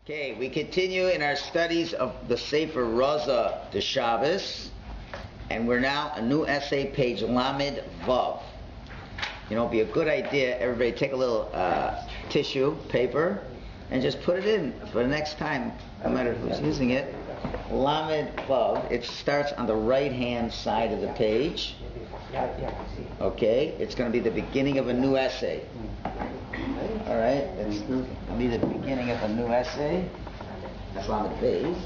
Okay, we continue in our studies of the Sefer Raza to Shabbos, and we're now a new essay, page Lamed Vav. You know, it'd be a good idea, everybody take a little tissue, paper, and just put it in for the next time, no matter who's using it. Lamed Vav, it starts on the right-hand side of the page. Okay, it's going to be the beginning of a new essay. All right, it's going to be the beginning of a new essay. That's on the page.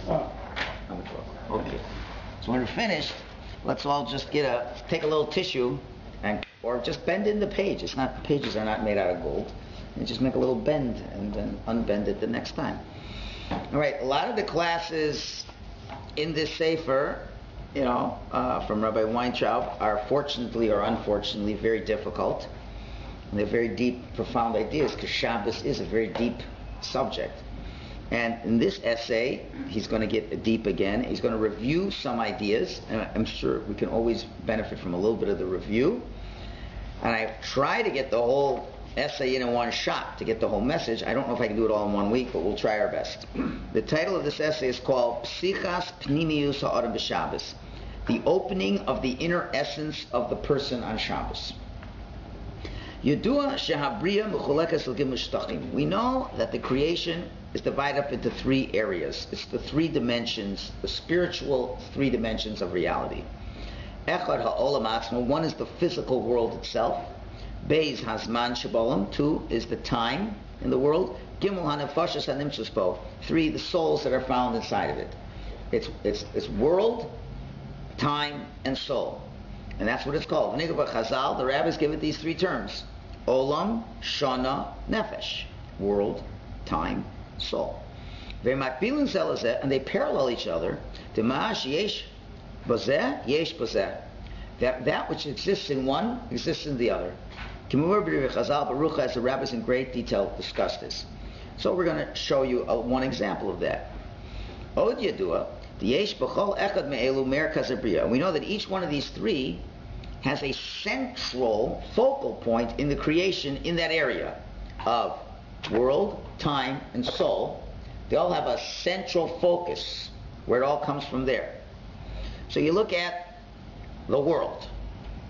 Okay, so when we're finished, let's all just take a little tissue or just bend in the page. It's not, the pages are not made out of gold. And just make a little bend and then unbend it the next time. All right, a lot of the classes in this Sefer, you know, from Rabbi Weintraub are fortunately or unfortunately very difficult. And they're very deep, profound ideas, because Shabbos is a very deep subject. And in this essay, he's going to get deep again. He's going to review some ideas, and I'm sure we can always benefit from a little bit of the review. And I try to get the whole essay in one shot, to get the whole message. I don't know if I can do it all in 1 week, but we'll try our best. The title of this essay is called Psichas Pnimius Ha'adam B'Shabbos, the opening of the inner essence of the person on Shabbos. We know that the creation is divided up into three areas. It's the three dimensions, the spiritual three dimensions of reality. One is the physical world itself. Beis hazman shabolam. 2 is the time in the world. Gimel hanefashos hanimtzos bo. 3, the souls that are found inside of it. It's world, time, and soul. And that's what it's called. Chazal, the rabbis give it these three terms: Olam, Shana, Nefesh. World, time, soul. And they parallel each other. That which exists in one exists in the other. Chazal, as the rabbis in great detail discuss this. So we're going to show you one example of that. Od Yadua. We know that each one of these three has a central focal point in the creation in that area of world, time, and soul. They all have a central focus where it all comes from there. So you look at the world,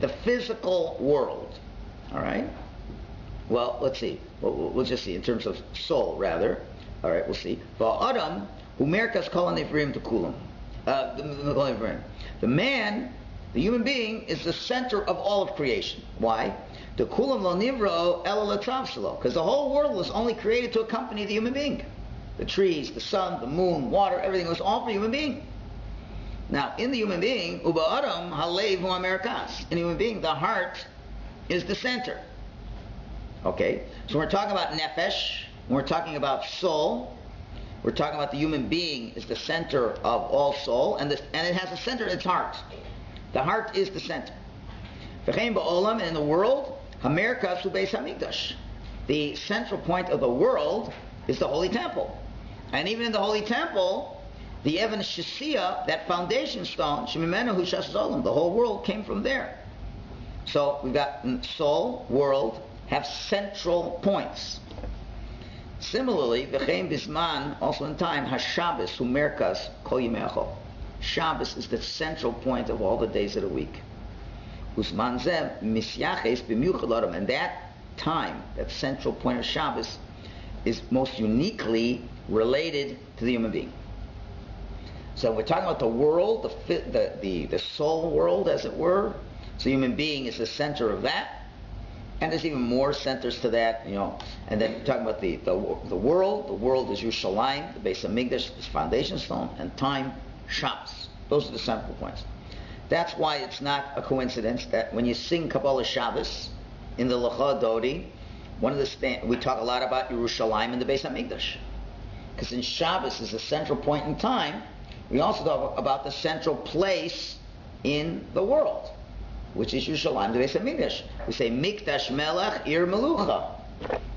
the physical world, all right? Well, let's see. We'll just see in terms of soul, rather. All right, we'll see. Adam, the man, the human being, is the center of all of creation. Why? Because the whole world was only created to accompany the human being. The trees, the sun, the moon, water, everything was all for the human being. Now, in the human being, in the human being, the heart is the center. Okay? So we're talking about nefesh, we're talking about soul. We're talking about the human being is the center of all soul, and it has a center in its heart. The heart is the center. And in the world, the central point of the world is the Holy Temple. And even in the Holy Temple, the Even Shisia, that foundation stone, the whole world came from there. So we've got soul, world, have central points. Similarly, v'chein bisman, also in time, Shabbos merkaz kol yimei hachol. Shabbos is the central point of all the days of the week. Usman zeh misyaches b'miuchad l'adam, and that time, that central point of Shabbos, is most uniquely related to the human being. So we're talking about the world, the soul world, as it were. So the human being is the center of that. And there's even more centers to that, you know. And then talking about the world. The world is Yerushalayim, the Beis Hamikdash, its foundation stone, and time, Shabbos. Those are the central points. That's why it's not a coincidence that when you sing Kabbalah Shabbos in the Lecha Dodi, we talk a lot about Yerushalayim and the Beis Hamikdash, because in Shabbos is a central point in time. We also talk about the central place in the world, which is Yerushalayim, the Beis Hamikdash. We say Mikdash Melech Ir Melucha.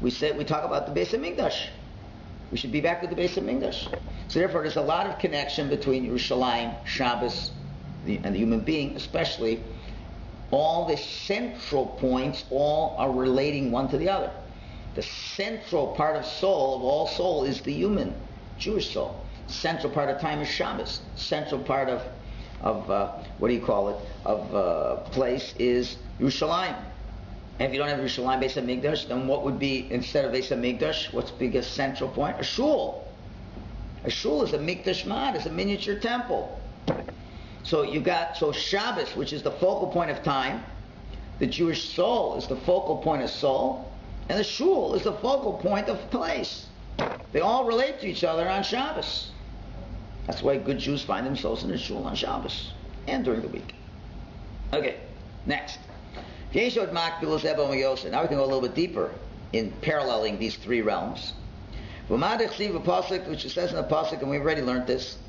We talk about the Beis Hamikdash. We should be back with the Beis Hamikdash. So therefore, there's a lot of connection between Yerushalayim, Shabbos, and the human being, especially. All the central points all are relating one to the other. The central part of soul, of all soul, is the human. Jewish soul. Central part of time is Shabbos. Central part of place is Yerushalayim. And if you don't have Yerushalayim, Beis HaMikdash, then what would be, instead of Beis HaMikdash, what's the biggest central point? A shul. A shul is a mikdash mad, is a miniature temple. So Shabbos, which is the focal point of time, the Jewish soul is the focal point of soul, and the shul is the focal point of place. They all relate to each other on Shabbos. That's why good Jews find themselves in the shul on Shabbos and during the week. Okay, next. Now we can go a little bit deeper in paralleling these three realms. Which it says in the pasuk, and we've already learned this.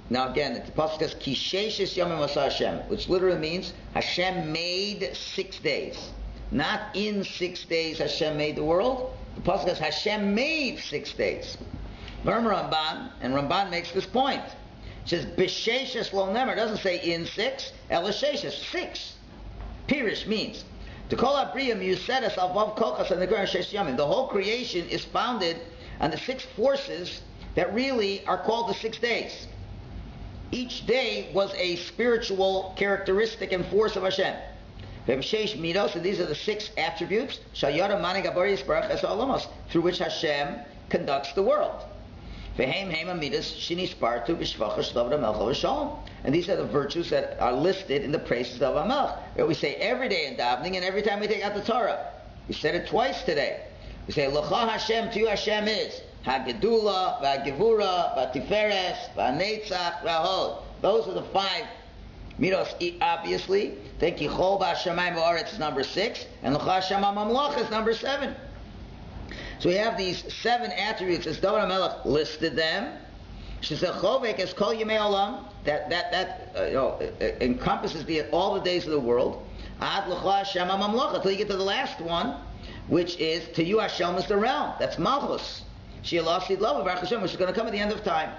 Now again, the pasuk says Kisheishis Yamim Asa Hashem, which literally means Hashem made 6 days. Not in 6 days Hashem made the world. The pasuk says Hashem made 6 days. Ramban, and Ramban makes this point. It says B'Sheishis Lo Nemer. It doesn't say in 6. Elisheshis 6. Pirish means the whole creation is founded on the 6 forces that really are called the 6 days. Each day was a spiritual characteristic and force of Hashem. And these are the 6 attributes through which Hashem conducts the world. And these are the virtues that are listed in the praises of Amalch, that we say every day in davening and every time we take out the Torah. We said it twice today. We say, L'cha Hashem, to you Hashem is HaGedula, VaGevura, VaTiferes, VaNetzach, VaHod. Those are the 5 midos, obviously. Then Kichol B'Hashamayim V'Aretz is number 6, and L'cha Hashem HaMamlach is number 7. So we have these 7 attributes as David HaMelech listed them. Shezechovek is Kol Yemei Olam, that encompasses all the days of the world. Ad L'cha Hashem HaMamlach, until you get to the last one, which is to you Hashem is the realm. That's Malchus. She'elasid Love Baruch Hashem, which is going to come at the end of time.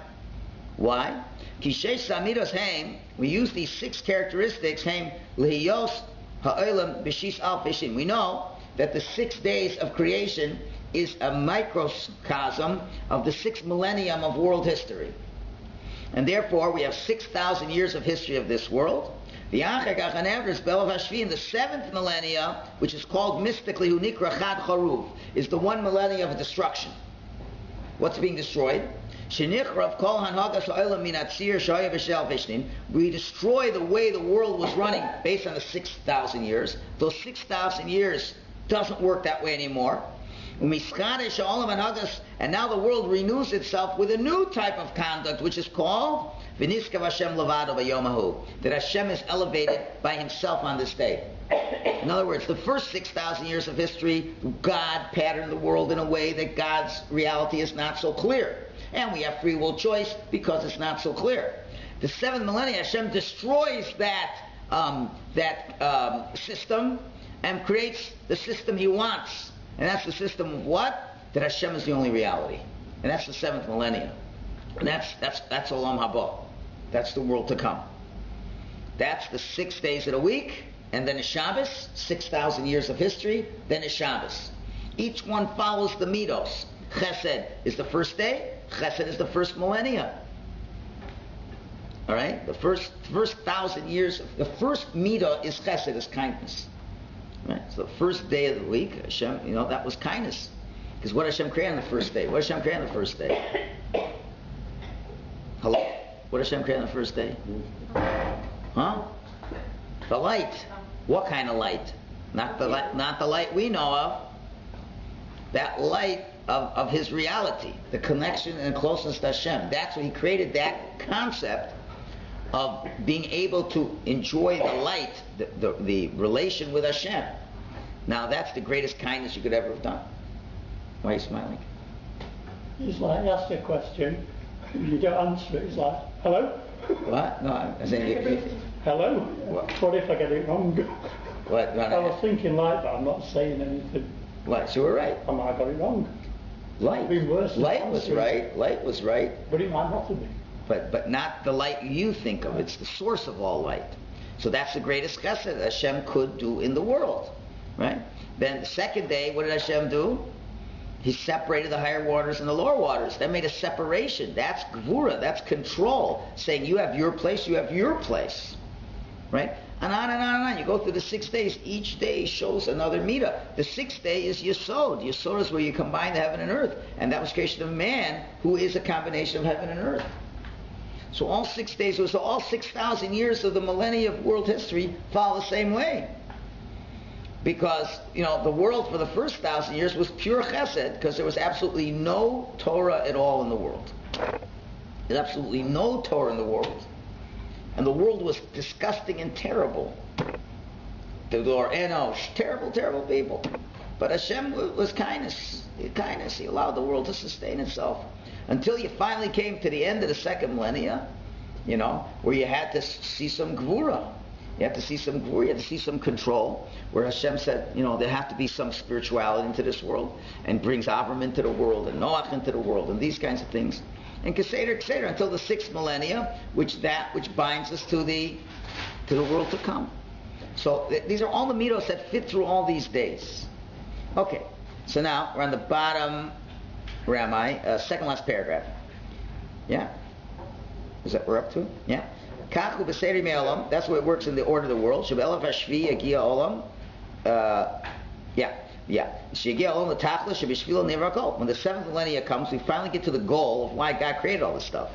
Why? Kishesh Samidos Haim, we use these 6 characteristics, Haim Lihiyos Ha'olam B'Shis Al Fishin. We know that the 6 days of creation is a microcosm of the 6 millennium of world history. And therefore, we have 6,000 years of history of this world. The Achak is Belav Hashvi in the 7th millennia, which is called mystically Hunikra Chad Charuv, is the 1 millennia of destruction. What's being destroyed? We destroy the way the world was running based on the 6,000 years. Those 6,000 years doesn't work that way anymore. And now the world renews itself with a new type of conduct, which is called that Hashem is elevated by Himself on this day. In other words, the first 6,000 years of history, God patterned the world in a way that God's reality is not so clear. And we have free will choice because it's not so clear. The 7th millennium, Hashem destroys that system and creates the system He wants. And that's the system of what? That Hashem is the only reality. And that's the 7th millennium. And that's Olam Haba. That's the world to come. That's the 6 days of the week, and then a Shabbos, 6,000 years of history, then a Shabbos. Each one follows the midos. Chesed is the first day, Chesed is the first millennium. Alright? The first 1,000 years, the first midah is Chesed, is kindness. Right? So the first day of the week, Hashem, that was kindness. Because what Hashem created on the first day? What Hashem created on the first day? Hello? What Hashem created on the first day? Huh? The light. What kind of light? Not the light we know of. That light of His reality, the connection and closeness to Hashem. That's what He created, that concept of being able to enjoy the light, the relation with Hashem. Now that's the greatest kindness you could ever have done. Why are you smiling? It's like, ask a question, you don't answer it, it's like, hello? What? No, I'm saying... Hello? What if I get it wrong? What? I was thinking like that, I'm not saying anything. What? So we're right. I might have got it wrong. Light. Light was right. Light was right. But it might not have been. But not the light you think of. It's the source of all light. So that's the greatest chesed that Hashem could do in the world. Right? Then the second day, what did Hashem do? He separated the higher waters and the lower waters. That made a separation. That's gvura. That's control. Saying you have your place, you have your place. Right? And on and on and on. You go through the 6 days. Each day shows another midah. The 6th day is Yesod. Yesod is where you combine the heaven and earth. And that was creation of man, who is a combination of heaven and earth. So all 6 days, so all 6,000 years of the millennia of world history follow the same way. Because, the world for the first 1,000 years was pure chesed, because there was absolutely no Torah at all in the world. There's absolutely no Torah in the world. And the world was disgusting and terrible. Terrible, terrible people. But Hashem was kindness. He allowed the world to sustain itself. Until you finally came to the end of the second millennia, where you had to see some gvura. You have to see some gvura, you have to see some control, where Hashem said, there have to be some spirituality into this world, and brings Avram into the world, and Noach into the world, and these kinds of things. And Keseder, until the 6th millennia, which binds us to the world to come. So these are all the midos that fit through all these days. Okay, so now we're on the bottom, where am I? Second last paragraph. Yeah? Is that what we're up to? Yeah? Kachu b'seri me'olam, that's what it works in the order of the world. Sheb'elav hashvi yagia olam. Shegia olam l'tachla sheb'shvilo nivrakol. When the 7th millennia comes, we finally get to the goal of why God created all this stuff.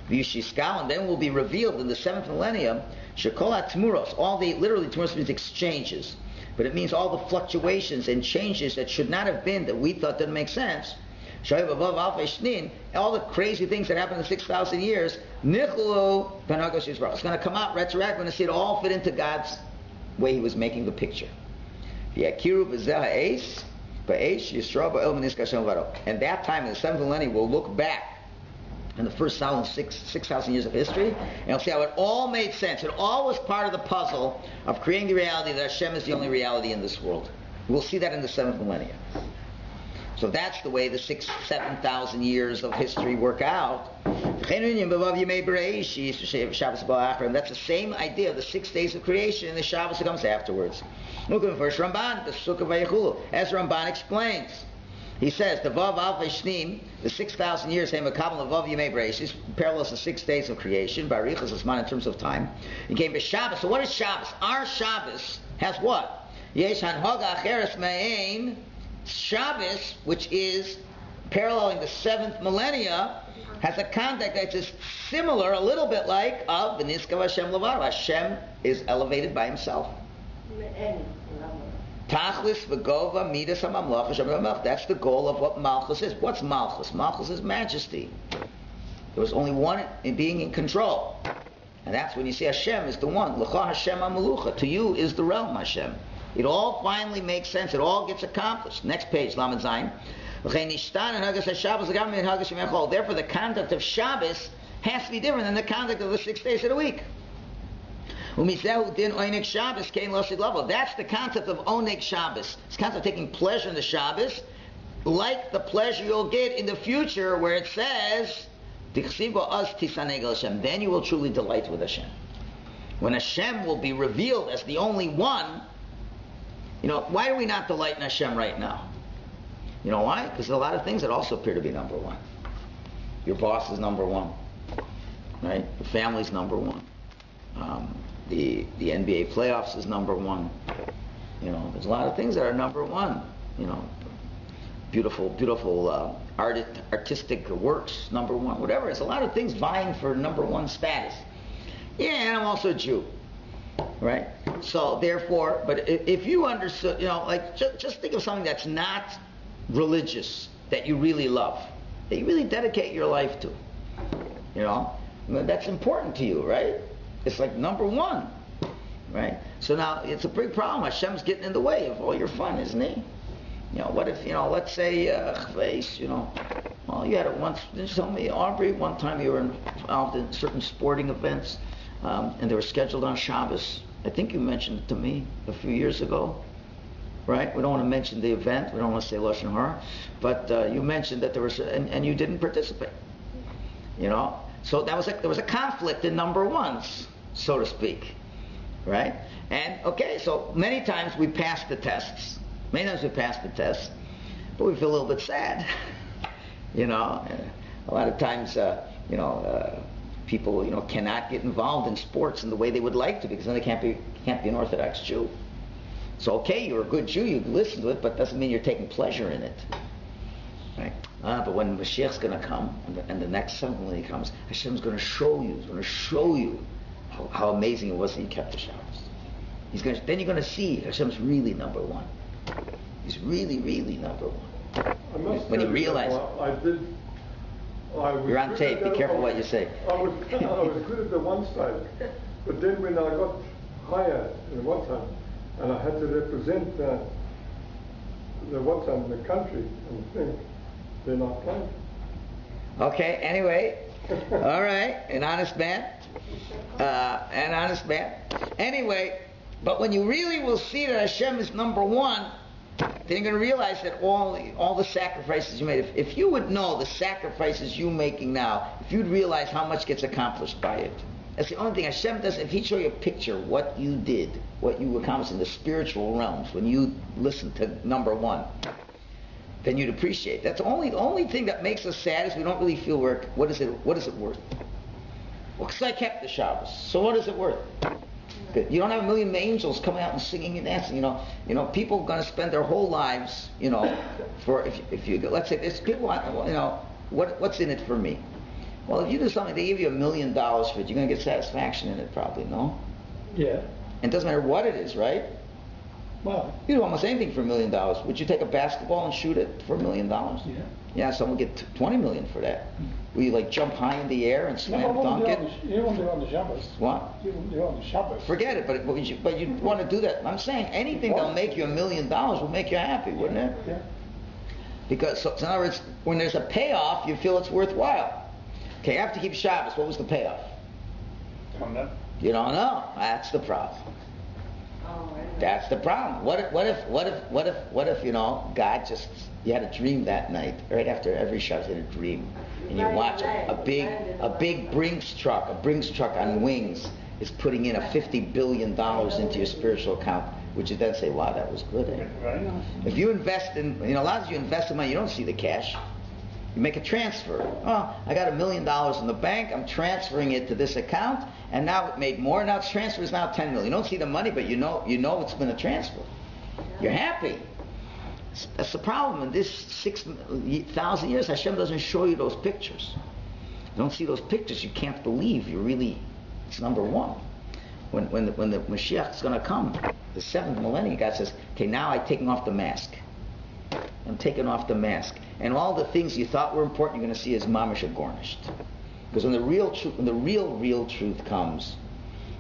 V'yishiskal, and then will be revealed in the 7th millennium, shekol ha'tmuros, all the, literally tmuros means exchanges, but it means all the fluctuations and changes that should not have been, that we thought didn't make sense. All the crazy things that happened in 6,000 years, it's going to come out retroactive. We're going to see it all fit into God's way He was making the picture. And that time in the 7th millennium, we'll look back in the first 6,000 years of history, and we'll see how it all made sense. It all was part of the puzzle of creating the reality that Hashem is the only reality in this world. We'll see that in the 7th millennium. So that's the way the 7,000 years of history work out. And that's the same idea of the 6 days of creation and the Shabbos that comes afterwards. Look at first Ramban, the Sukkah Vayechulu. As Ramban explains, he says, the Vav Alpha Shnim, the 6,000 years, parallels the 6 days of creation, Barichas Asman in terms of time. He came to Shabbos. So what is Shabbos? Our Shabbos has what? Yesh Hanhoga Acheres Me'ain. Shabbos, which is paralleling the 7th millennia, has a context that is similar, a little bit like, of V'niskav Hashem Levaru. Hashem is elevated by Himself. Tachlis v'gova midas hamamlach Hashem Levaru. That's the goal of what Malchus is. What's Malchus? Malchus is majesty. There was only one being in control. And that's when you see Hashem is the one. L'cha Hashem HaMelucha. To you is the realm, Hashem. It all finally makes sense. It all gets accomplished. Next page, Lamed Zayin. Therefore, the conduct of Shabbos has to be different than the conduct of the 6 days of the week. That's the concept of Oneg Shabbos. It's the concept of taking pleasure in the Shabbos, like the pleasure you'll get in the future, where it says, then you will truly delight with Hashem. When Hashem will be revealed as the only one, why do we not delight in Hashem right now? You know why? Because there's a lot of things that also appear to be number one. Your boss is number one, right? Your family's number one. The NBA playoffs is number one. There's a lot of things that are number one. Beautiful artistic works, number one. Whatever. There's a lot of things vying for number one status. Yeah, and I'm also a Jew. Right? So therefore, but if you understood, just think of something that's not religious, that you really love, that you really dedicate your life to. That's important to you, right? It's like number one, right? So now it's a big problem. Hashem's getting in the way of all your fun, isn't He? What if, let's say, well, you had it once. Didn't you tell me, Aubrey, one time you were involved in certain sporting events, and they were scheduled on Shabbos. I think you mentioned it to me a few years ago, right? We don't want to mention the event. We don't want to say Lashon Hara. But you mentioned that there was, and you didn't participate. So there was a conflict in number ones, so to speak, right? And, okay, so many times we passed the tests. but we feel a little bit sad. You know, a lot of times, people, cannot get involved in sports in the way they would like to, because then they can't be an Orthodox Jew. So okay, you're a good Jew, you listen to it, but doesn't mean you're taking pleasure in it. Right? But when Mashiach's going to come, and the next seventh when he comes, Hashem's going to show you how amazing it was that you kept the Shabbos. Then you're going to see Hashem's really number one. He's really, really number one. When you realize you're on tape, be careful what you say. I was good at the one side, but then when I got higher in one time, and I had to represent the country and thing, then I played. Okay, anyway, all right, an honest man. Anyway, but when you really will see that Hashem is number one, then you're going to realize that all the sacrifices you made, if you would know the sacrifices you're making now, if you'd realize how much gets accomplished by it. That's the only thing Hashem does. If He'd show you a picture, what you did, what you accomplished in the spiritual realms, when you listen to number one, then you'd appreciate. That's the only thing that makes us sad is we don't really feel work. What is it worth? Well, because I kept the Shabbos. So what is it worth? Good. You don't have a million angels coming out and singing and dancing. People are going to spend their whole lives, for if you let's say there's people, what's in it for me? Well, if you do something, they give you $1 million for it, you're going to get satisfaction in it, probably, no? Yeah. And it doesn't matter what it is, right? Well, you do almost anything for $1 million. Would you take a basketball and shoot it for $1 million? Yeah. Yeah, someone would get $20 million for that. Will you jump high in the air and slam dunk it? You won't do it on the Shabbos. What? You won't do it on the Shabbos. Forget it, but you want to do that. I'm saying anything that'll make you $1 million will make you happy, wouldn't it? Yeah. Because, so in other words, when there's a payoff, you feel it's worthwhile. Okay, after you keep Shabbos, what was the payoff? Don't know. You don't know. That's the problem. That's the problem. What if God just, you had a dream that night, right after every Shabbos, you had a dream, and you watch a big Brinks truck on wings is putting in $50 billion into your spiritual account. Would you then say, wow, that was good, eh? Right. If you invest in, a lot of you invest in money, you don't see the cash. You make a transfer. Oh, I got $1 million in the bank. I'm transferring it to this account, and now it made more. Now its transfer is now $10 million. You don't see the money, but you know it's been a transfer. You're happy. That's the problem. In this 6,000 years, Hashem doesn't show you those pictures. You don't see those pictures. You can't believe it's number one. When the Mashiach is going to come, the seventh millennium, God says, okay, now I'm taking off the mask. I'm taking off the mask. And all the things you thought were important, you're going to see as mamish are garnished. Because when the real truth comes,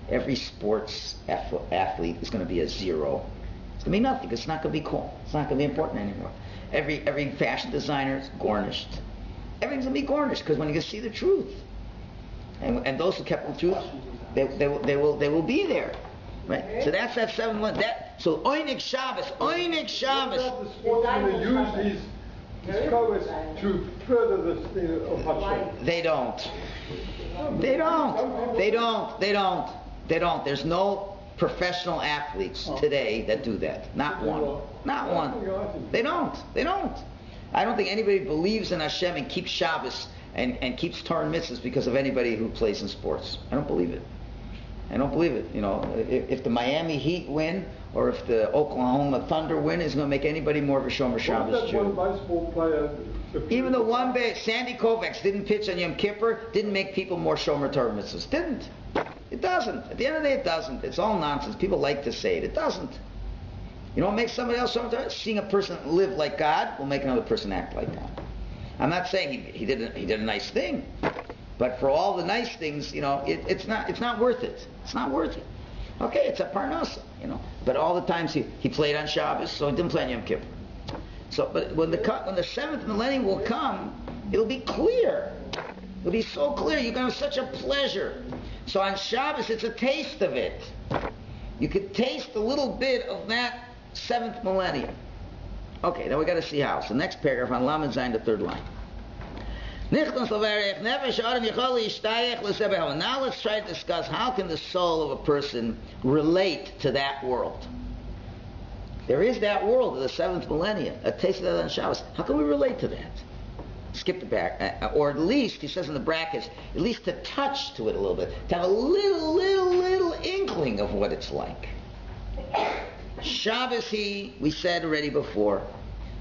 every sports athlete is going to be a zero. It's going to be nothing, because it's not going to be cool. It's not going to be important anymore. Every fashion designer is garnished. Everything's going to be garnished, because when you see the truth, and those who kept the truth, they will be there. Right? So that's that seventh one. So Oinik Shabbos. The sportsmen use these colors to further the thing of Hashem. They don't. There's no professional athletes today that do that. Not one. They don't. I don't think anybody believes in Hashem and keeps Shabbos and keeps Torah mitzvahs because of anybody who plays in sports. I don't believe it. If the Miami Heat win or if the Oklahoma Thunder win, it's going to make anybody more of a Shomer Shabbos Jew. One baseball player. Even the Sandy Koufax didn't pitch on Yom Kippur, didn't make people more Shomer Torah mitzvahs. Didn't. It doesn't. At the end of the day, it doesn't. It's all nonsense. People like to say it. It doesn't. You know what makes somebody else Shomer Torah? Seeing a person live like God will make another person act like God. I'm not saying he did a nice thing. But for all the nice things, it's not worth it. It's not worth it. Okay, it's a parnasa, But all the times he played on Shabbos, so he didn't play on Yom Kippur. So, but when the seventh millennium will come, it'll be clear. It'll be so clear. You're going to have such a pleasure. So on Shabbos, it's a taste of it. You could taste a little bit of that seventh millennium. Okay, now we got to see how. So next paragraph on Lamed Zayin, the third line. Now let's try to discuss how can the soul of a person relate to that world. There is that world of the 7th millennium, a taste of that on Shabbos. How can we relate to that? Skip the back, or at least, he says in the brackets, at least to touch to it a little bit, to have a little inkling of what it's like. Shabbos, we said already before,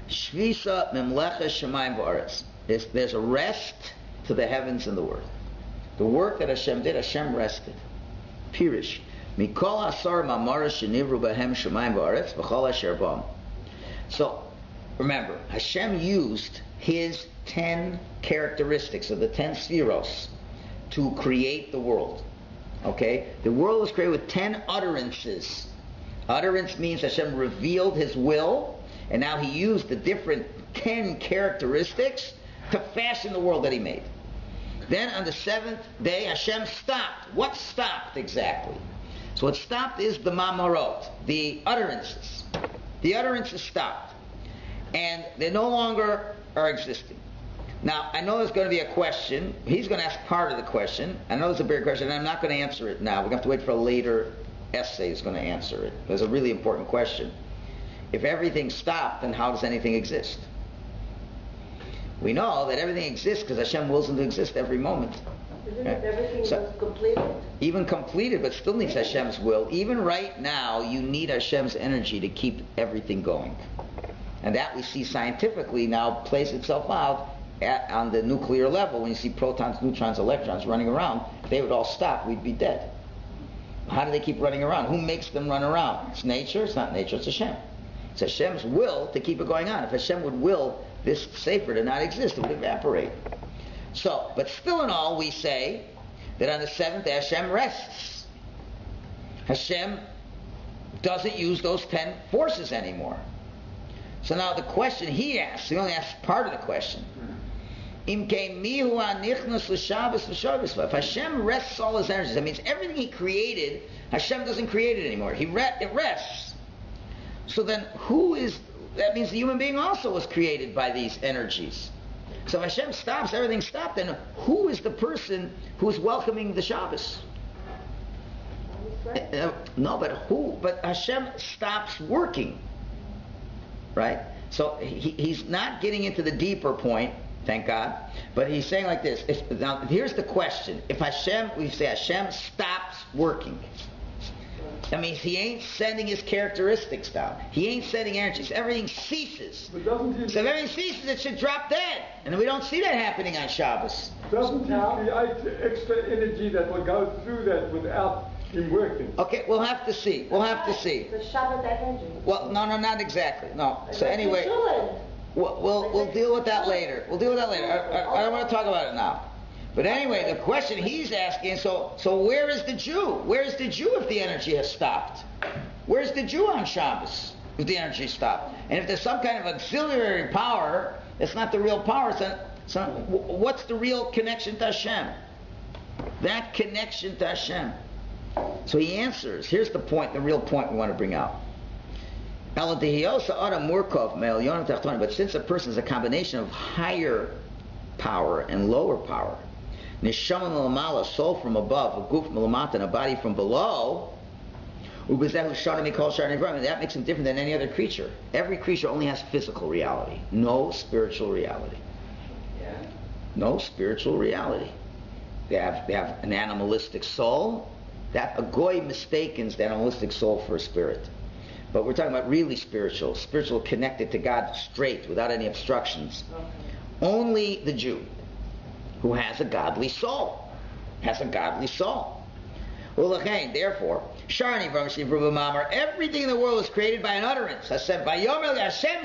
Shvisa memlecha shemayim v'aretz. There's a rest to the heavens and the earth. The work that Hashem did, Hashem rested. Pirish. Mikol asar mamara shenivru b'hem shemayim v'aretz v'chol asher b'am. So, remember, Hashem used His 10 characteristics of the 10 spheros to create the world. Okay? The world was created with 10 utterances. Utterance means Hashem revealed His will, and now He used the different 10 characteristics to fashion the world that He made. Then on the 7th day, Hashem stopped. What stopped exactly? So what stopped is the mamarot, the utterances. The utterances stopped. And they no longer are existing. Now, I know there's going to be a question. He's going to ask part of the question. I know it's a bigger question, and I'm not going to answer it now. We're going to have to wait for a later essay is going to answer it. It's a really important question. If everything stopped, then how does anything exist? We know that everything exists because Hashem wills them to exist every moment. Isn't it everything was completed? Even completed, but still needs Hashem's will. Even right now, you need Hashem's energy to keep everything going. And that we see scientifically now plays itself out on the nuclear level. When you see protons, neutrons, electrons running around, if they would all stop, we'd be dead. How do they keep running around? Who makes them run around? It's nature? It's not nature, it's Hashem. It's Hashem's will to keep it going on. If Hashem would will this Sefer to not exist, it would evaporate. So, but still in all, we say that on the 7th day Hashem rests. Hashem doesn't use those 10 forces anymore. So now the question he asks, he only asks part of the question. If Hashem rests all His energies, that means everything He created, Hashem doesn't create it anymore. It rests. So then that means the human being also was created by these energies. So if Hashem stops, everything stopped, then who is the person who is welcoming the Shabbos? No, but who? But Hashem stops working. Right? So he's not getting into the deeper point, thank God, but he's saying like this. Now, here's the question. If we say Hashem stops working, that means He ain't sending His characteristics down. He ain't sending energies. Everything ceases. So if everything ceases, it should drop dead. And we don't see that happening on Shabbos. Doesn't He create extra energy that will go through that without Him working? Okay, we'll have to see. The Shabbat energy. Well, no, not exactly. No. So anyway, we'll deal with that later. I don't want to talk about it now. But anyway, the question he's asking, so where is the Jew? Where is the Jew if the energy has stopped? Where's the Jew on Shabbos if the energy stopped? And if there's some kind of auxiliary power, it's not the real power. What's the real connection to Hashem? That connection to Hashem. So he answers. Here's the point, the real point we want to bring out. But since a person is a combination of higher power and lower power, neshama milamala, soul from above, a guf milamata, and a body from below, that makes him different than any other creature. Every creature only has physical reality, no spiritual reality. No spiritual reality. They have an animalistic soul. That a goy mistakens the animalistic soul for a spirit. But we're talking about really spiritual connected to God straight, without any obstructions. Only the Jew who has a godly soul. Therefore, everything in the world was created by an utterance. Hashem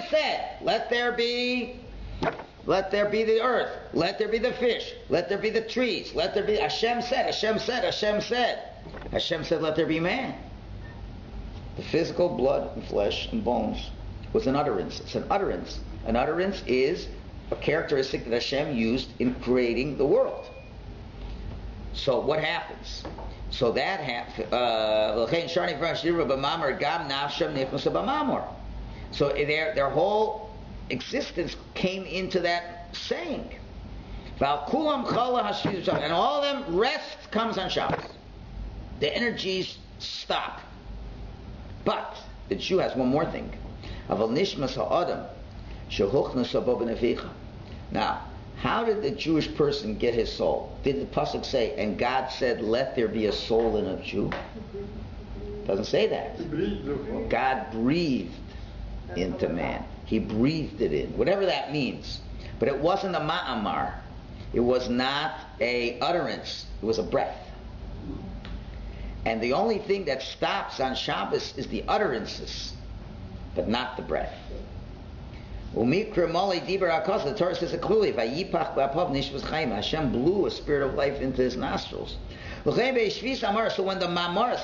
said, let there be the earth, let there be the fish, let there be the trees, let there be... Hashem said, let there be man. The physical blood and flesh and bones was an utterance. It's an utterance. An utterance is a characteristic that Hashem used in creating the world. So what happens? So that happens. So their whole existence came into that saying. And all of them, rest comes on Shabbos. The energies stop. But the Jew has one more thing. Aval nishmas ha'adam shehuchnas abo b'neficha. Now, how did the Jewish person get his soul? Did the pasuk say, and God said, let there be a soul in a Jew? Doesn't say that. God breathed into man. He breathed it in, whatever that means. But it wasn't a ma'amar. It was not a utterance. It was a breath. And the only thing that stops on Shabbos is the utterances, but not the breath. The Torah says it clearly, Hashem blew a spirit of life into his nostrils. So when the mamaras,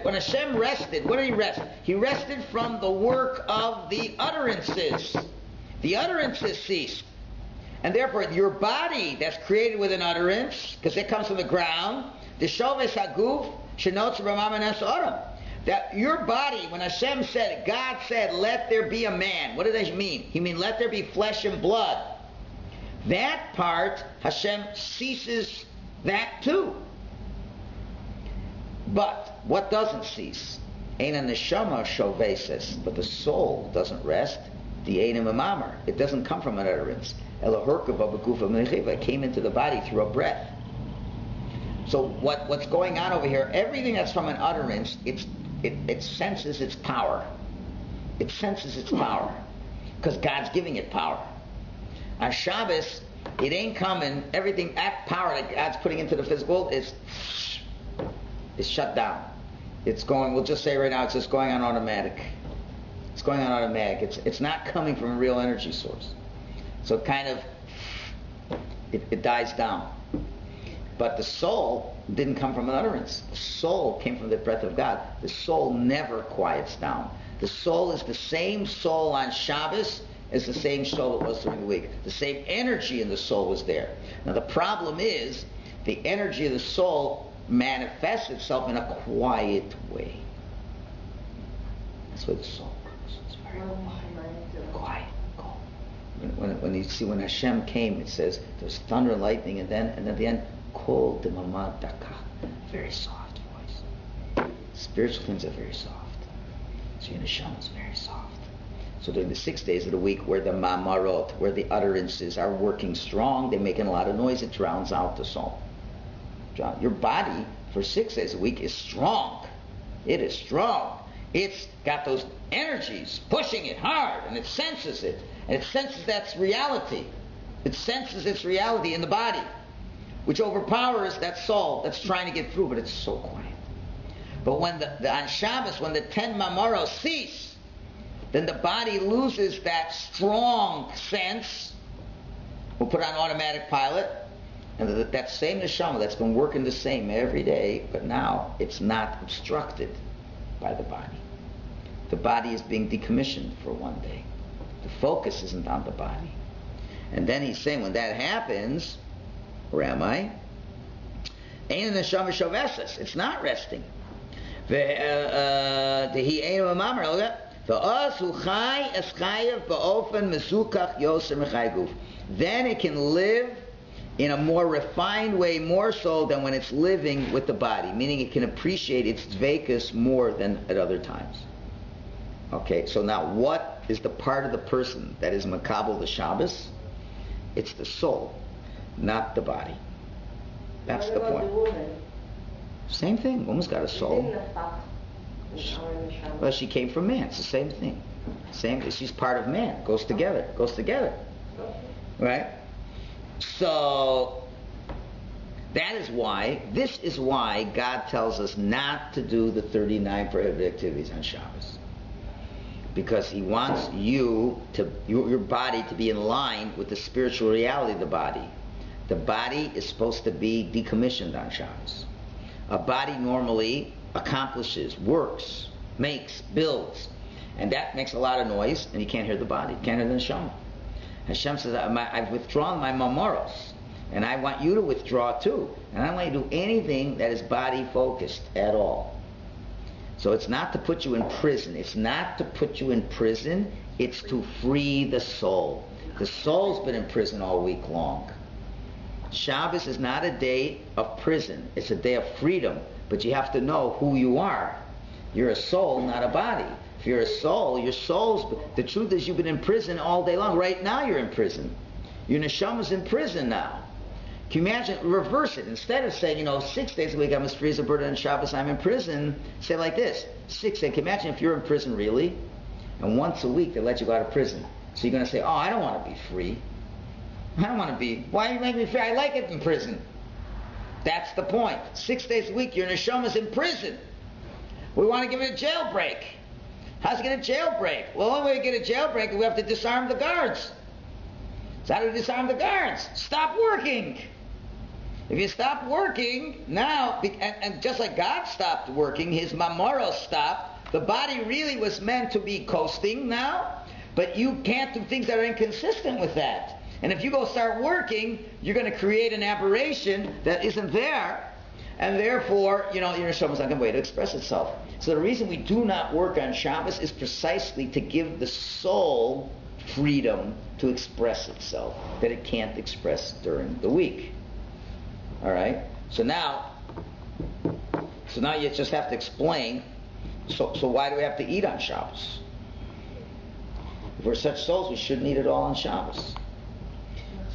when Hashem rested, what did he rest? He rested from the work of the utterances. The utterances ceased. And therefore, your body that's created with an utterance, because it comes from the ground, the shoves haguf shenotz b'mamanes adam. That your body, when Hashem said, God said, let there be a man. What did that mean? He mean, let there be flesh and blood. That part, Hashem ceases that too. But what doesn't cease? Ein neshama shoveses, but the soul doesn't rest. The einim mamar, it doesn't come from an utterance. It came into the body through a breath. So what's going on over here? Everything that's from an utterance, it senses its power. It senses its power because God's giving it power. On Shabbos, it ain't coming. Everything, that power that God's putting into the physical is shut down. It's going. We'll just say right now, it's just going on automatic. It's going on automatic. It's not coming from a real energy source. So kind of, it dies down. But the soul didn't come from an utterance. The soul came from the breath of God. The soul never quiets down. The soul is the same soul on Shabbos as the same soul it was during the week. The same energy in the soul was there. Now the problem is, the energy of the soul manifests itself in a quiet way. That's where the soul goes. It's very quiet. When you see when Hashem came, it says there was thunder and lightning, and then at the end, kol demamad daka, very soft voice. Spiritual things are very soft. So your neshama is very soft. So during the 6 days of the week, where the mamarot, where the utterances are working strong, they're making a lot of noise. It drowns out the soul. Your body for 6 days a week is strong. It is strong. It's got those energies pushing it hard, and it senses it. And it senses that's reality. It senses its reality in the body, which overpowers that soul that's trying to get through, but it's so quiet. But when on Shabbos, when the 10 mamaros cease, then the body loses that strong sense. We'll put on automatic pilot, and that same neshama that's been working the same every day, but now it's not obstructed by the body. The body is being decommissioned for one day. The focus isn't on the body. And then he's saying, when that happens, where am I? It's not resting. Then it can live in a more refined way, more so than when it's living with the body, meaning it can appreciate its dveikus more than at other times. Okay, so now what is the part of the person that is makabel the Shabbos? It's the soul, not the body. That's the point. The woman? Same thing. Woman's got a soul. Well, she came from man. It's the same thing. Same. She's part of man. Goes together. Right? So this is why God tells us not to do the 39 prohibited activities on Shabbos. Because He wants your body to be in line with the spiritual reality of the body. The body is supposed to be decommissioned on Shabbos. A body normally accomplishes, works, makes, builds. And that makes a lot of noise, and you can't hear the body. You can't hear the neshama. Hashem says, I've withdrawn my mamoros, and I want you to withdraw too. And I don't want you to do anything that is body focused at all. So it's not to put you in prison. It's to free the soul. The soul's been in prison all week long. Shabbos is not a day of prison. It's a day of freedom. But you have to know who you are. You're a soul, not a body. If you're a soul, your soul's... The truth is you've been in prison all day long. Right now you're in prison. Your neshama's in prison now. Can you imagine? Reverse it. Instead of saying, 6 days a week I'm as free as a bird on Shabbos, I'm in prison, say it like this. 6 days. Can you imagine if you're in prison really? And once a week they let you go out of prison. So you're going to say, I don't want to be free. I don't want to be... Why do you make me free? I like it in prison. That's the point. 6 days a week your neshama's in prison. We want to give it a jailbreak. How's it get a jailbreak? Well, the only way to get a jailbreak is we have to disarm the guards. So how do we disarm the guards? Stop working. If you stop working, now, and just like God stopped working, his mamoro stopped, the body really was meant to be coasting now, but you can't do things that are inconsistent with that. And if you go start working, you're going to create an aberration that isn't there, and therefore, your neshama's not going to be able to express itself. So the reason we do not work on Shabbos is precisely to give the soul freedom to express itself that it can't express during the week. All right? So now you just have to explain, so why do we have to eat on Shabbos? If we're such souls, we shouldn't eat at all on Shabbos.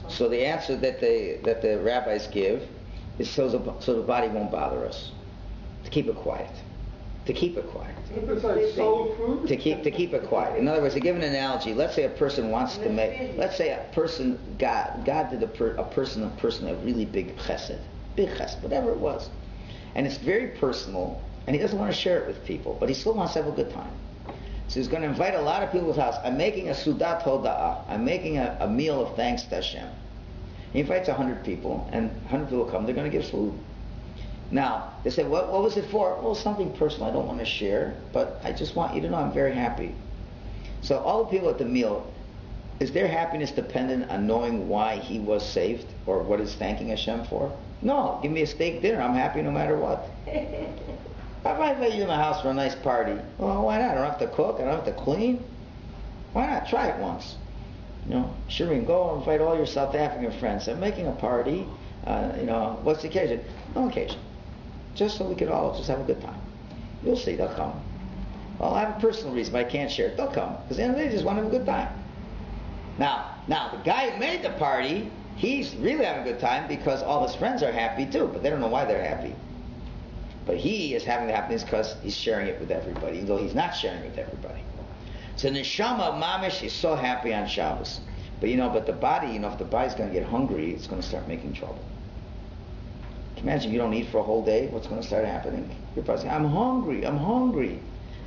So the answer that the rabbis give is so the body won't bother us. To keep it quiet. To keep it quiet. To keep it quiet. In other words, to give an analogy, let's say a person wants to make, let's say a person, God did a person a really big chesed, whatever it was. And it's very personal, and he doesn't want to share it with people, but he still wants to have a good time. So he's going to invite a lot of people to his house. I'm making a sudat hoda'ah. I'm making a meal of thanks to Hashem. He invites 100 people, and 100 people come. They're going to give food. Now, they say, what was it for? Well, something personal I don't want to share, but I just want you to know I'm very happy. So all the people at the meal, is their happiness dependent on knowing why he was saved, or what he's thanking Hashem for? No, give me a steak dinner. I'm happy no matter what. If I invite you in my house for a nice party, well, why not? I don't have to cook. I don't have to clean. Why not? Try it once. Sure, we can go invite all your South African friends. I'm making a party. What's the occasion? No occasion. Just so we can all just have a good time. You'll see, they'll come. Well, I have a personal reason, but I can't share it. They'll come. Because at the end of the day, they just want to have a good time. Now, the guy who made the party, he's really having a good time because all his friends are happy too, but they don't know why they're happy. But he is having the happiness because he's sharing it with everybody, even though he's not sharing it with everybody. So neshama mamish is so happy on Shabbos. But the body, if the body's going to get hungry, it's going to start making trouble. Can you imagine if you don't eat for a whole day, what's going to start happening? You're probably saying, I'm hungry.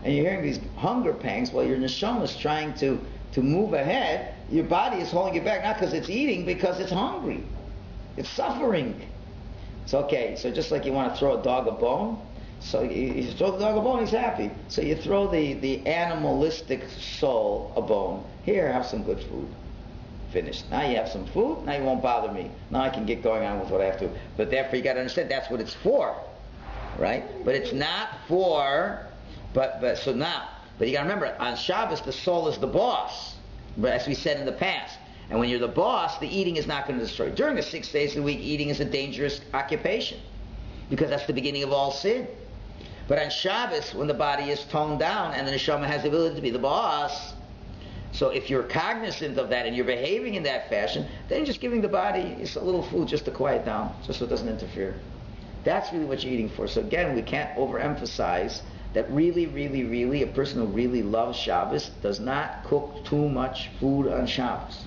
And you're hearing these hunger pangs while your neshama is trying to move ahead. Your body is holding you back, not because it's eating, because it's hungry. It's suffering. It's okay. So just like you want to throw a dog a bone, so you throw the dog a bone, he's happy. So you throw the animalistic soul a bone. Here, have some good food. Finished. Now you have some food, now you won't bother me. Now I can get going on with what I have to. But therefore you got to understand that's what it's for. Right? But it's not for, but you got to remember, on Shabbos the soul is the boss. But as we said in the past. And when you're the boss, the eating is not going to destroy. During the 6 days of the week, eating is a dangerous occupation. Because that's the beginning of all sin. But on Shabbos, when the body is toned down and the neshama has the ability to be the boss, so if you're cognizant of that and you're behaving in that fashion, then you're just giving the body just a little food just to quiet down, just so it doesn't interfere. That's really what you're eating for. So again, we can't overemphasize that really, a person who really loves Shabbos does not cook too much food on Shabbos.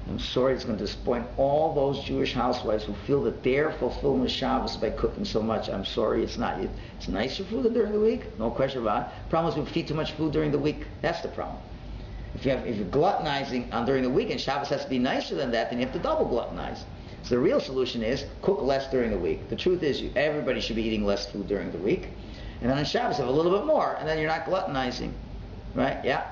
I'm sorry, it's going to disappoint all those Jewish housewives who feel that they're fulfilling Shabbos by cooking so much. I'm sorry, it's not. It's nicer food than during the week, no question about it. Problem is we feed too much food during the week. That's the problem. If you're gluttonizing during the week and Shabbos has to be nicer than that, then you have to double gluttonize. So the real solution is cook less during the week. The truth is everybody should be eating less food during the week. And then on Shabbos have a little bit more, and then you're not gluttonizing. Right? Yeah?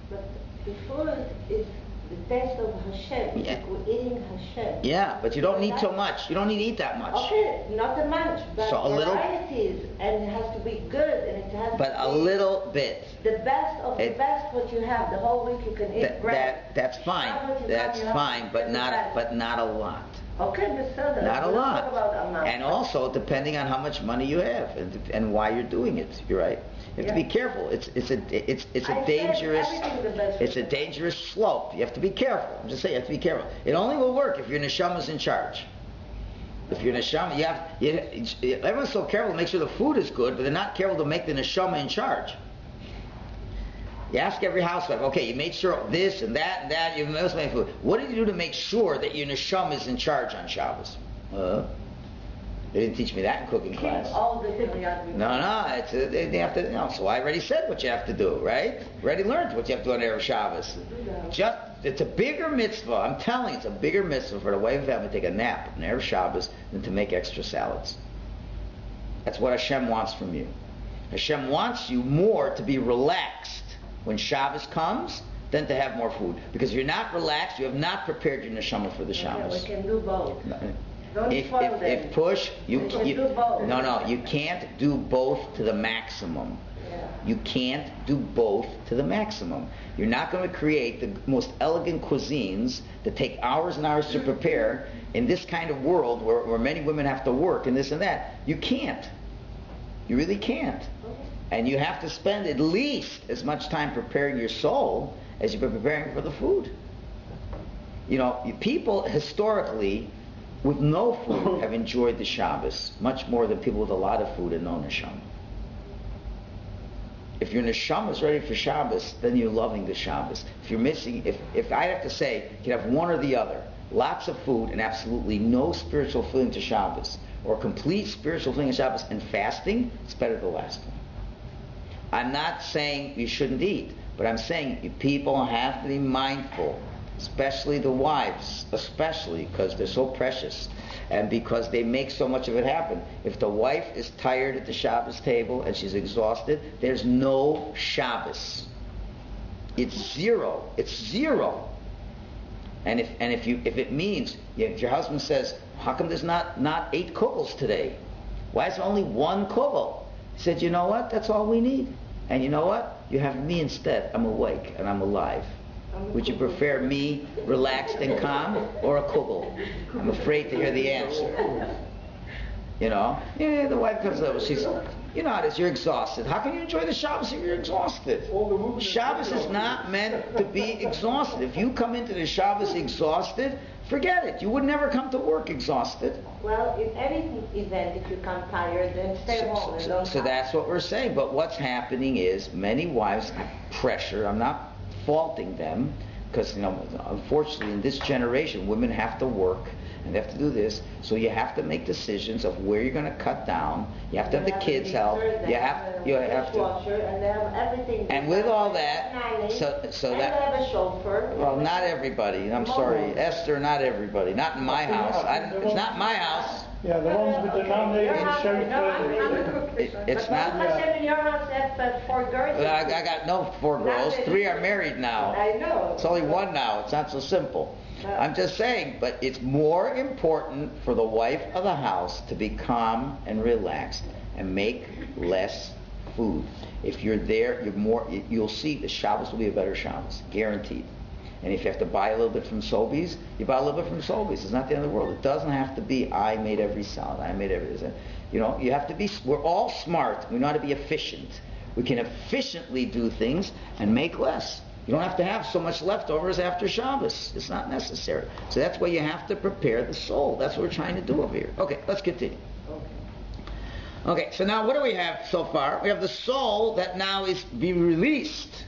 But the food is the taste of Hashem. Yeah. We're eating Hashem. Yeah, but you don't need too much. You don't need to eat that much. Okay, not that much, but So a little- varieties, and it has to be good, and it has But to a be little bit. the best of the It- best what you have. The whole week you can eat bread. That's fine. Shabbos you That's have fine, but every not Friday. a lot. Okay, beseder. Not a We don't lot. talk about amount. And also, depending on how much money you have and why you're doing it. You're right. You have to be careful. It's a dangerous. It's a dangerous slope. You have to be careful. I'm just saying, you have to be careful. It only will work if your neshama's in charge. If you're neshama, everyone's so careful to make sure the food is good, but they're not careful to make the neshama in charge. You ask every housewife, okay, you made sure this and that, you must make food. What did you do to make sure that your neshama is in charge on Shabbos? They didn't teach me that in cooking class. All the No, they have to. No, so I already said what you have to do, right? Already learned what you have to do on Erev Shabbos. It's a bigger mitzvah. I'm telling you, it's a bigger mitzvah for the wife and family to take a nap on Erev Shabbos than to make extra salads. That's what Hashem wants from you. Hashem wants you more to be relaxed when Shabbos comes than to have more food. Because if you're not relaxed, you have not prepared your neshama for the Shabbos. We can do both. If push, you do both. No, you can't do both to the maximum. Yeah. You can't do both to the maximum. You're not going to create the most elegant cuisines that take hours and hours to prepare in this kind of world where many women have to work and this and that. You can't. You really can't. And you have to spend at least as much time preparing your soul as you've been preparing for the food. You know, people historically with no food have enjoyed the Shabbos much more than people with a lot of food and no neshama. If your neshama is ready for Shabbos, then you're loving the Shabbos. If you're missing, if I have to say, you can have one or the other, lots of food and absolutely no spiritual feeling to Shabbos, or complete spiritual feeling to Shabbos and fasting, it's better the last one. I'm not saying you shouldn't eat, but I'm saying people have to be mindful, especially the wives, especially because they're so precious and because they make so much of it happen. If the wife is tired at the Shabbos table and she's exhausted, there's no Shabbos. It's zero. It's zero. And if it means, if your husband says, how come there's not 8 kugels today? Why is there only 1 kugel? He said, you know what? That's all we need. And you know what? You have me instead. I'm awake and I'm alive. Would you prefer me relaxed and calm or a kugel? I'm afraid to hear the answer. You know? Yeah, the wife comes over. She's, you know how it is. You're exhausted. How can you enjoy the Shabbos if you're exhausted? Shabbos is not meant to be exhausted. If you come into the Shabbos exhausted, forget it. You would never come to work exhausted. Well, in any event, if you come tired, then stay home and don't So that's what we're saying. But what's happening is many wives have pressure. I'm not faulting them because, you know, unfortunately in this generation, women have to work and they have to do this. So you have to make decisions of where you're going to cut down. You have to have the kids' help. You have to. And they have everything. And with all that, so and that. they have a chauffeur. Well, not everybody. I'm sorry, Esther. Not everybody. Not in my house. It's not my house. Yeah, the ones with the nominated chauffeur. It's not. In your house, that's 4 girls. I got no 4 girls. 3 are married now. I know. It's only 1 now. It's not so simple. I'm just saying, but it's more important for the wife of the house to be calm and relaxed and make less food. If you're there, you'll see the Shabbos will be a better Shabbos, guaranteed. And if you have to buy a little bit from Sobeys, you buy a little bit from Sobeys. It's not the end of the world. It doesn't have to be, I made every salad, I made everything. You know, you have to be, we're all smart. We know how to be efficient. We can efficiently do things and make less. You don't have to have so much leftovers after Shabbos. It's not necessary. So that's why you have to prepare the soul. That's what we're trying to do over here. Okay, let's continue. Okay, so now what do we have so far? We have the soul that now is being released.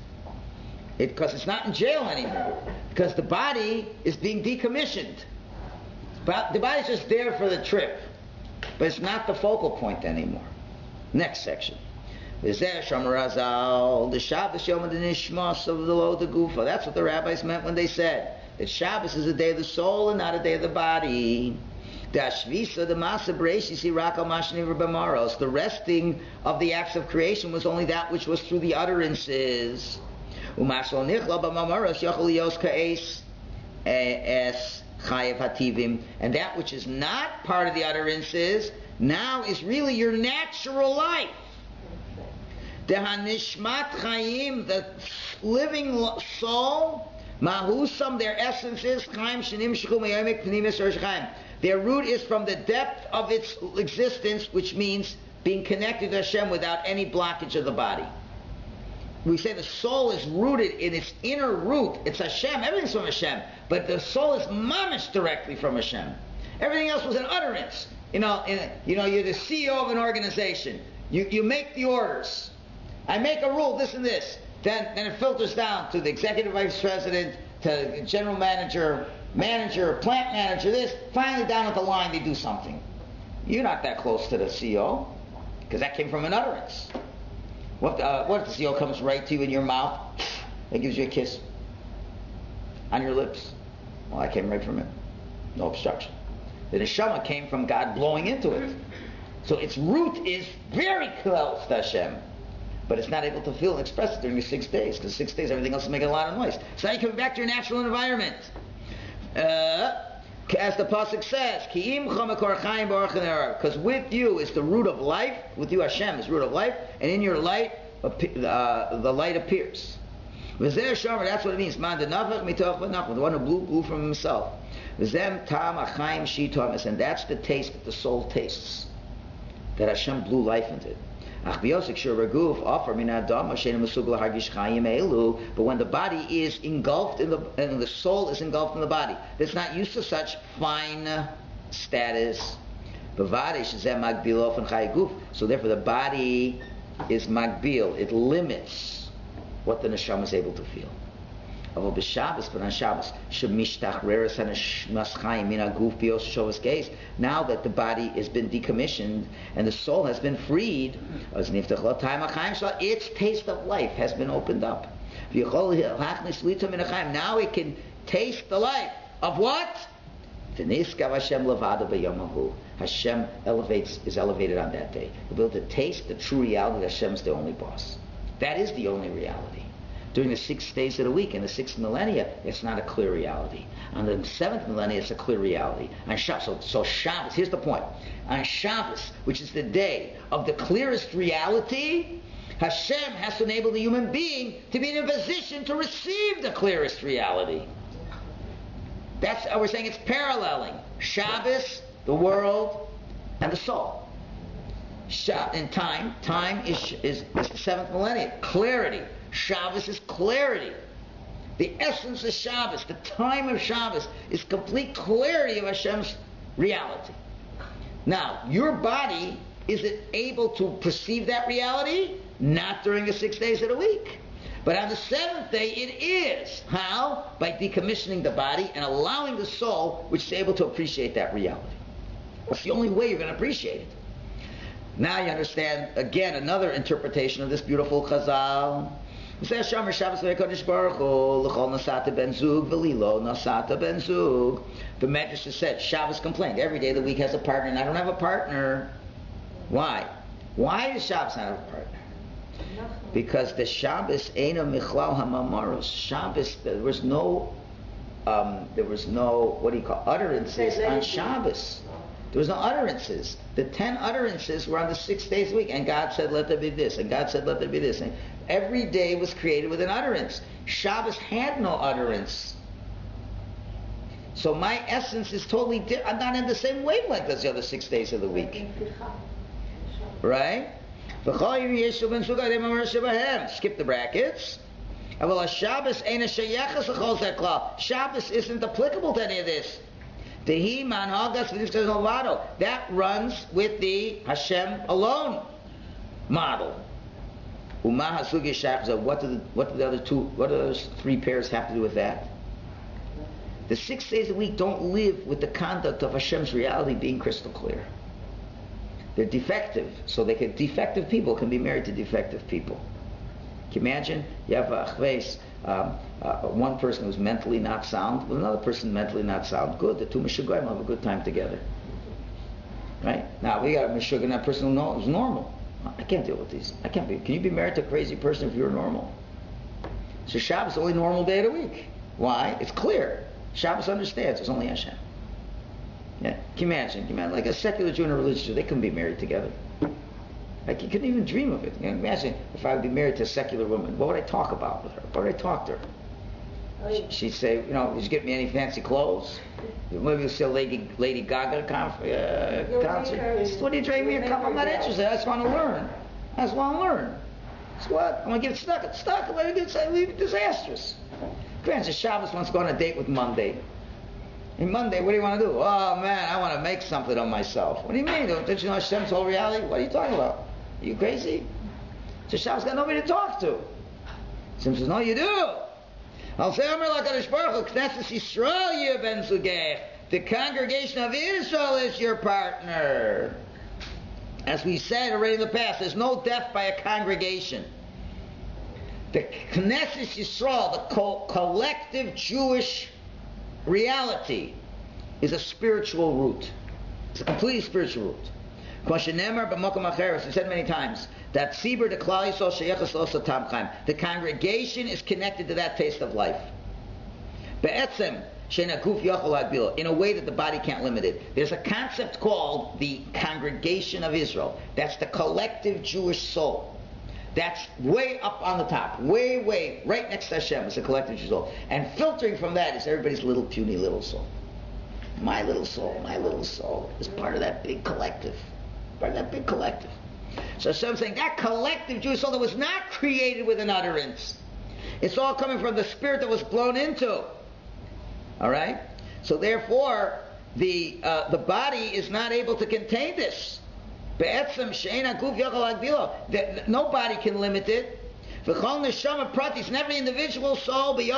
Because it's not in jail anymore. Because the body is being decommissioned. The body's just there for the trip. But it's not the focal point anymore. Next section. The Shabbos Yom Nishmas of the Lo de Gufa. That's what the rabbis meant when they said that Shabbos is a day of the soul and not a day of the body. The resting of the acts of creation was only that which was through the utterances. And that which is not part of the utterances now is really your natural life. The Hanishmat Chaim, the living soul, Mahusam, their essence is Chaim Shenim Shechum Yamek Pnimis Rosh Chaim. Their root is from the depth of its existence, which means being connected to Hashem without any blockage of the body. We say the soul is rooted in its inner root. It's Hashem. Everything's from Hashem. But the soul is mamish directly from Hashem. Everything else was an utterance. You're the CEO of an organization. You make the orders. I make a rule, this and this. Then it filters down to the executive vice president, to the general manager, plant manager, this. Finally down at the line they do something. You're not that close to the CEO, because that came from an utterance. What if the CEO comes right to you in your mouth and gives you a kiss on your lips? Well, that came right from him. No obstruction. The neshama came from God blowing into it. So its root is very close to Hashem. But it's not able to feel and express it during the 6 days. Because 6 days everything else is making a lot of noise. So now you come back to your natural environment. As the pasuk says, because with you is the root of life. With you Hashem is root of life. And in your light, the light appears. That's what it means. The one who blew from himself. And that's the taste that the soul tastes. That Hashem blew life into it. But when the body is engulfed in and the soul is engulfed in the body, that's not used to such fine status. So therefore the body is magbil, it limits what the neshama is able to feel. But on Shabbos, now that the body has been decommissioned and the soul has been freed, its taste of life has been opened up. Now it can taste the life of what? Hashem is elevated on that day. We'll be able to taste the true reality that Hashem's the only boss. That is the only reality. During the 6 days of the week, in the 6th millennia, it's not a clear reality. On the 7th millennia, it's a clear reality. On Shabbos, so Shabbos, here's the point. On Shabbos, which is the day of the clearest reality, Hashem has to enable the human being to be in a position to receive the clearest reality. That's we're saying it's paralleling Shabbos, the world, and the soul. In time is the 7th millennium. Clarity. Shabbos is clarity. The essence of Shabbos, the time of Shabbos, is complete clarity of Hashem's reality. Now, your body, is it able to perceive that reality? Not during the 6 days of the week. But on the 7th day, it is. How? By decommissioning the body and allowing the soul, which is able to appreciate that reality. That's the only way you're going to appreciate it. Now you understand, again, another interpretation of this beautiful chazal. The Medrash said, Shabbos complained. Every day of the week has a partner, and I don't have a partner. Why? Why does Shabbos not have a partner? Because the Shabbos eina michlal hamamaros. Shabbos, there was no utterances on Shabbos. There was no utterances. The 10 utterances were on the 6 days of the week, and God said, "Let there be this," and God said, "Let there be this." And every day was created with an utterance. Shabbos had no utterance. So my essence is totally different. I'm not in the same wavelength as the other 6 days of the week. Right? Skip the brackets. Shabbos isn't applicable to any of this. That runs with the Hashem alone model. What do the other three pairs have to do with that? The 6 days a week don't live with the conduct of Hashem's reality being crystal clear. They're defective, so defective people can be married to defective people. Can you imagine? You have one person who's mentally not sound with another person mentally not sound. Good, the two Meshuggahim will have a good time together. Right? Now we got a Meshuggah and that person who's normal. I can't deal with these. Can you be married to a crazy person if you're normal? So Shabbos is the only normal day of the week. Why? It's clear. Shabbos understands it's only Hashem. Yeah. Can you imagine? Like a secular Jew and a religious Jew, they couldn't be married together. Like you couldn't even dream of it. You know, imagine if I would be married to a secular woman. What would I talk about with her? What would I talk to her? She'd say, you know, did you get me any fancy clothes? Maybe you'll see a Lady Gaga concert. What are you trading me a cup? I'm not interested. I just want to learn. So what? I'm going to get stuck. Let it leave it disastrous. Granted, Shabbos wants to go on a date with Monday. And Monday, what do you want to do? Oh man, I want to make something of myself. What do you mean? Don't you know Hashem's whole reality? What are you talking about? Are you crazy? So Shabbos got nobody to talk to. Hashem says, no, you do. I'll say, the congregation of Israel is your partner. As we said already in the past, there's no death by a congregation. The Knesset Yisrael, the collective Jewish reality, is a spiritual root. It's a completely spiritual root. As we said many times, that Tzibur, the Klal Yisrael, Sheyachas L'Osa Tam Chaim. The congregation is connected to that taste of life. Be'etzem, She'ena Guf Yochel Agbil, in a way that the body can't limit it. There's a concept called the congregation of Israel. That's the collective Jewish soul. That's way up on the top, way, right next to Hashem is the collective Jewish soul. And filtering from that is everybody's little puny little soul. My little soul is part of that big collective. So Hashem's saying that collective Jewish soul that was not created with an utterance. It's all coming from the spirit that was blown into. All right? So therefore, the body is not able to contain this. No body can limit it. And every individual soul, and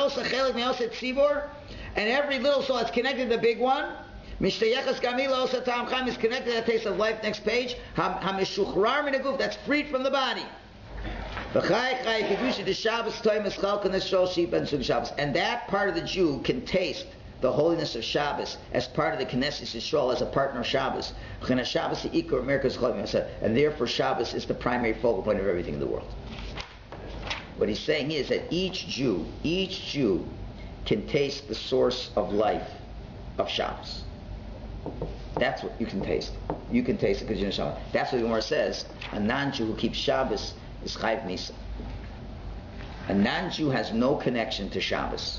every little soul that's connected to the big one, is connected to that taste of life. Next page. That's freed from the body. And that part of the Jew can taste the holiness of Shabbos as part of the Knesset Yisrael, as a partner of Shabbos. And therefore Shabbos is the primary focal point of everything in the world. What he's saying is that each Jew can taste the source of life of Shabbos. That's what you can taste. You can taste it because you know Shabbos. That's what the Gemara says. A non-Jew who keeps Shabbos is Chayv Misa. A non-Jew has no connection to Shabbos.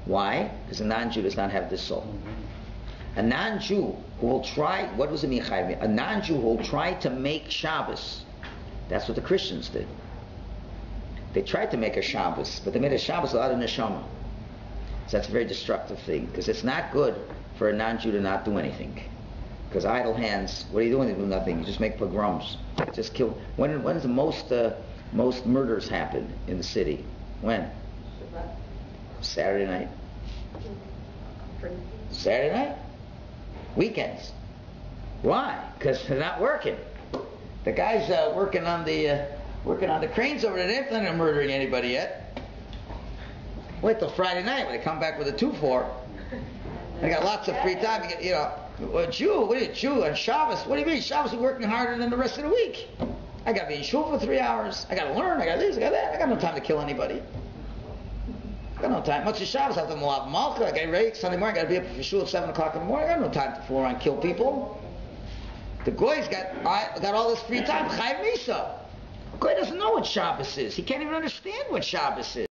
Why? Because a non-Jew does not have this soul. A non-Jew who will try, what does it mean Chayv? A non-Jew who will try to make Shabbos. That's what the Christians did. They tried to make a Shabbos, but they made a Shabbos without a neshama. So that's a very destructive thing, because it's not good for a non-Jew to not do anything. Because idle hands, what are you doing to do nothing? You just make pogroms. Just kill. When is the most murders happen in the city? When? Saturday night. Saturday night? Weekends. Why? Because they're not working. The guys working on the cranes over there, they haven't been murdering anybody yet. Wait till Friday night when they come back with a 2-4. They got lots of free time. A Jew, what are you, Jew on Shabbos? What do you mean? Shabbos is working harder than the rest of the week. I got to be in Shul for 3 hours. I got to learn. I got this, I got that. I got no time to kill anybody. I got no time. Much of Shabbos, I have to Moab Malka. I get ready Sunday morning. I got to be up for Shul at 7 o'clock in the morning. I got no time to fool around and kill people. The Goy's got all this free time. Chayv Misa. The Goy doesn't know what Shabbos is. He can't even understand what Shabbos is.